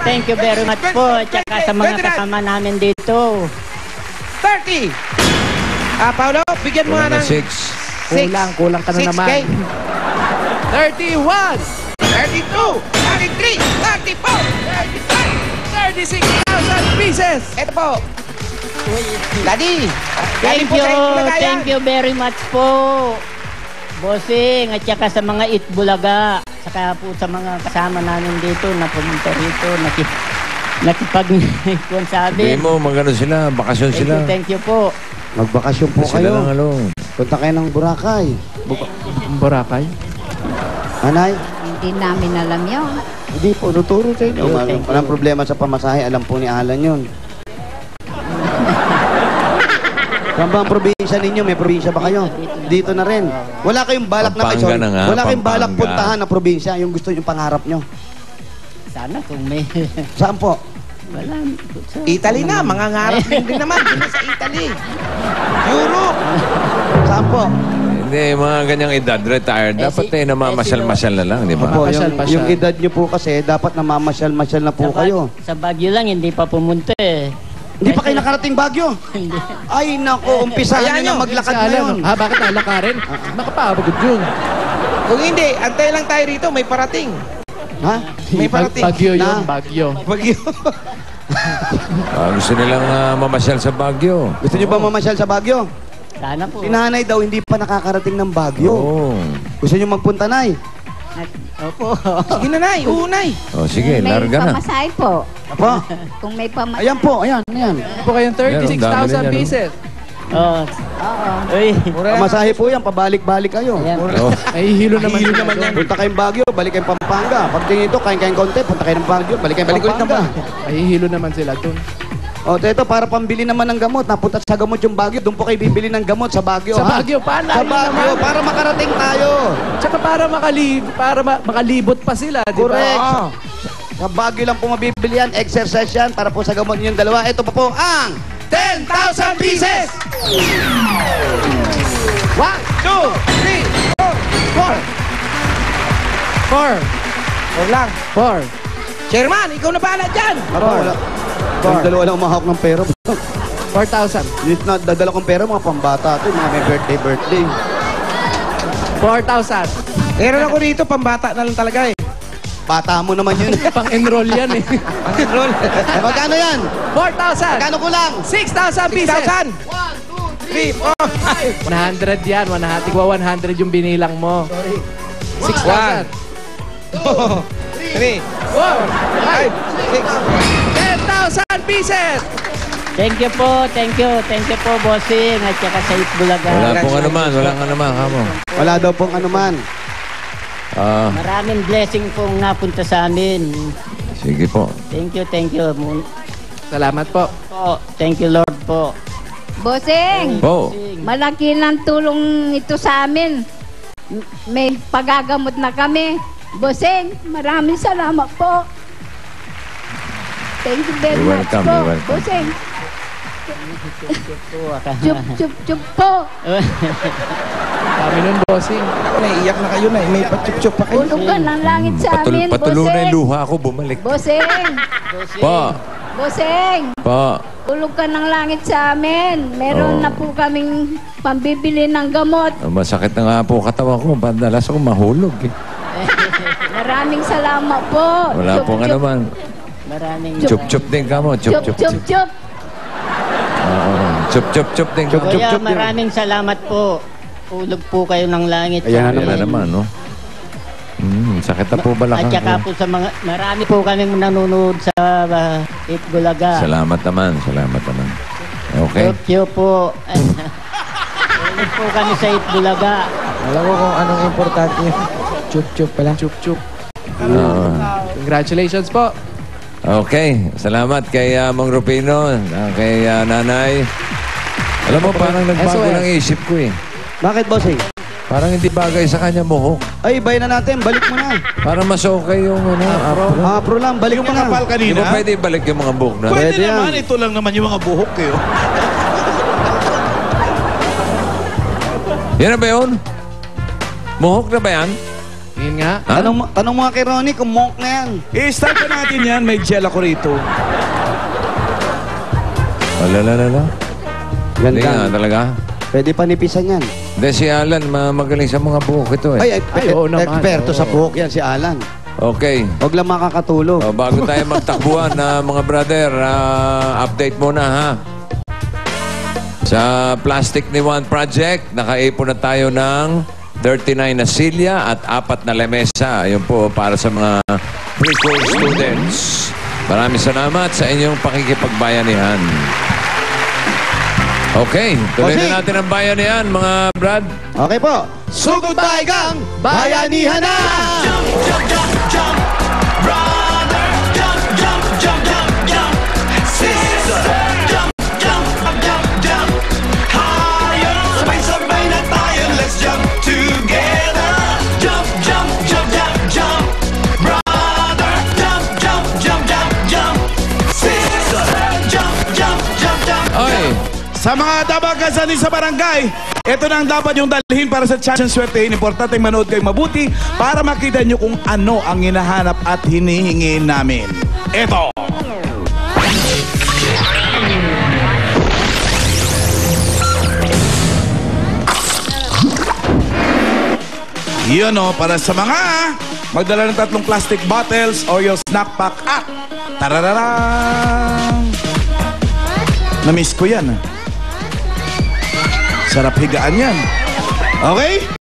thank you very much po. Tsaka sa mga kasama namin dito. 30. Paolo, bigyan mo nga Wala na ng 6. Kulang ka na 6K. naman. 31. 32. 33. 34. 35. 36,000 pieces. Ito po. Daddy. Thank you very much po. Bossing, at saka sa mga Itbulaga, saka po sa mga kasama namin dito na pumunta rito, nakipag-kuwan sa Hindi amin. mo, magano sila, bakasyon sila. Thank you po. Magbakasyon po Sila lang, kayo. ano. Punta kayo ng Boracay. Boracay. Anay? Hindi namin alam yun. Hindi po, tuturo sa inyo. Thank you. Walang problema sa pamasahe. Alam po ni Alan yun. Saan ba ang probinsya ninyo? May probinsya ba kayo? Dito na rin. Wala kayong balak na Pampanga na nga, wala kayong balak Pampanga. puntahan na probinsya. Yung gusto yung pangarap nyo. Sana kung may... Saan po? Wala. Italy na, mga ngarap din naman. Doon na sa Italy. Europe. Saan po? Hindi, mga ganyang edad, retired. Dapat namamasyal-masyal na lang, di ba? Opo, Pasyal. yung edad nyo po kasi, dapat namamasyal-masyal na po kayo. Sa Baguio lang, hindi pa pumunta eh. Hindi pa kayo nakarating Baguio? Hindi. Ay, nako, umpisahan nyo na maglakad ngayon. Bakit nalakarin? Makapagod yun. Kung hindi, antay lang tayo rito. May parating. Ha? May parating. Na? Bagyo yun, Bagyo. Baguio. Gusto nilang mamasyal sa Baguio. Gusto nyo ba mamasyal sa Baguio? Sana po. Si nanay daw hindi pa nakakarating ng Baguio. Oo. Gusto nyo magpunta, nay? Opo. Sige na, Nay. Uunay. Oh, sige, may larga na. pamasahe po. Apo? Kung may pamasahe. Ayan po, ayan, ayan. Po kayong Meron, dami 36,000 rin yan, pieces. Oh. Oo. Uy. Pamasahe po yan, pabalik-balik kayo. Ayan. Oh, Ay, hilo naman. Hilo naman yan. Punta kayong Baguio, balik kayong Pampanga. Pag tingin ito, kain-kain konti, punta kayo ng Baguio, balik kayong Pampanga. Ay, hilo naman sila dun. O, ito, para pambili naman ng gamot. Napunta sa gamot yung Baguio, doon po kayo bibili ng gamot sa Baguio, Sa ha? Baguio, paano? Sa Baguio, para makarating tayo. Tsaka para makalibot pa sila, di ba? Correct. Oo. Sa Baguio lang po mabibili yan, exercise yan, para po sa gamot ninyong dalawa. Ito pa po ang 10,000 pieces! 1, 2, 3, 4, 4. 4 lang. 4. Chairman, ikaw na bahala dyan! Wala. Yung dalawa lang umahawak ng pera. 4,000. Yung dadala kong pera, mga pambata ito, mga may birthday. 4,000. Meron ako dito, pambata na lang talaga eh. Bata mo naman yun. Pang-enroll yan eh. Pang-enroll. Magkano yan? 4,000. Magkano kulang? 6,000 pieces. 1, 2, 3, 4, 5. 100 yan. Tigwa 100 yung binilang mo. 6,000. 3, 4, 5, 6, 10,000 pieces. Thank you po, thank you po, bossing, at saka sa Itbulaga. wala pong anuman, walang anuman, kamo. Wala daw pong anuman. Maraming blessing pong napunta sa amin. Sige po. Thank you. Salamat po. Thank you, Lord po. Bossing, Po. malaki ng tulong ito sa amin. May pagagamot na kami. Bossing, maraming salamat po. Thank you very You're much welcome, po. you're welcome. Bossing, Chup. chup po. Kami nun, bossing. Naiiyak na kayo na. May pachup-chup pa kayo. Ulog ka ng langit sa amin, Patuloy na yung bossing. luha ko, bumalik. Bossing, Po. bossing. Po. Ulog ka ng langit sa amin. Meron Oo. na po kaming pambibili ng gamot. Masakit na nga po katawan ko. Madalas ako mahulog eh. Maraming salamat po. Wala Chup, pong chup. ano man. Maraming Chup-chup din ka mo. Chup, Chup-chup. chup, chup. Oo. Chup-chup-chup din ka mo. Kuya, maraming salamat po. Ulog po kayo ng langit. Ayan Ayan na naman, no? Sakit na po balakang At saka ko. po sa mga, marami po kaming nanonood sa Itbulaga. Salamat naman. Salamat naman. Okay. Tokyo po. Ulog po kami sa Itbulaga. Alam ko kung anong importante yun. Chup-chup pala. Chup-chup. Oo. Congratulations po. Okay. Salamat kay Mang Rupino, kay Nanay. Alam mo, parang nagbago SOS. ng isip ko eh. Bakit, bossing? Parang hindi bagay sa kanya buhok. Ay, bayan na natin. Balik mo na. Parang mas okay yung afro. Afro lang. Balik Yung mo mga na. pal Di kanina. ba pwede ibalik yung mga buhok na? Pwede Pwede naman. yan. Ito lang naman yung mga buhok eh. Oh. Yan na ba yun? Buhok na ba yan? Yun nga. Ha? Tanong mo nga kay Ronnie kung monk na yan. I-start pa natin yan. May gel ako rito. Wala. Hindi nga Ganda. talaga. Pwede panipisan yan. Hindi, si Alan, magaling sa mga buhok ito eh. Ay, oo naman. eksperto sa Oo. buhok yan, si Alan. Okay. Huwag lang makakatulog. O, bago tayo magtakbuhan na mga brother, update muna ha. Sa Plastic ni Juan Project, nakaipon na tayo ng 39 na silya at 4 na lamesa. Ayun po, para sa mga pre-school students. Maraming salamat sa inyong pakikipagbayanihan. Okay, tuloy Bossing. na natin ang bayanihan, mga brad. Okay po. Sugod tayo kang bayanihan na! Sabay-sabay na tayo. Let's jump together. Jump, jump, jump, jump, jump. Brother, jump, jump, jump, jump, jump. Sister, jump, jump, jump, jump. Ay, Sa mga dabagasan sa barangay, ito na ang dapat yung dalhin para sa chance and swertehin. Importante manood kayo mabuti para makita nyo kung ano ang hinahanap at hinihingi namin. Ito! Yun o, para sa mga magdala ng 3 plastic bottles or yung snack pack at tarararang! Na-miss ko yan. Sarap higaan yan. Okay?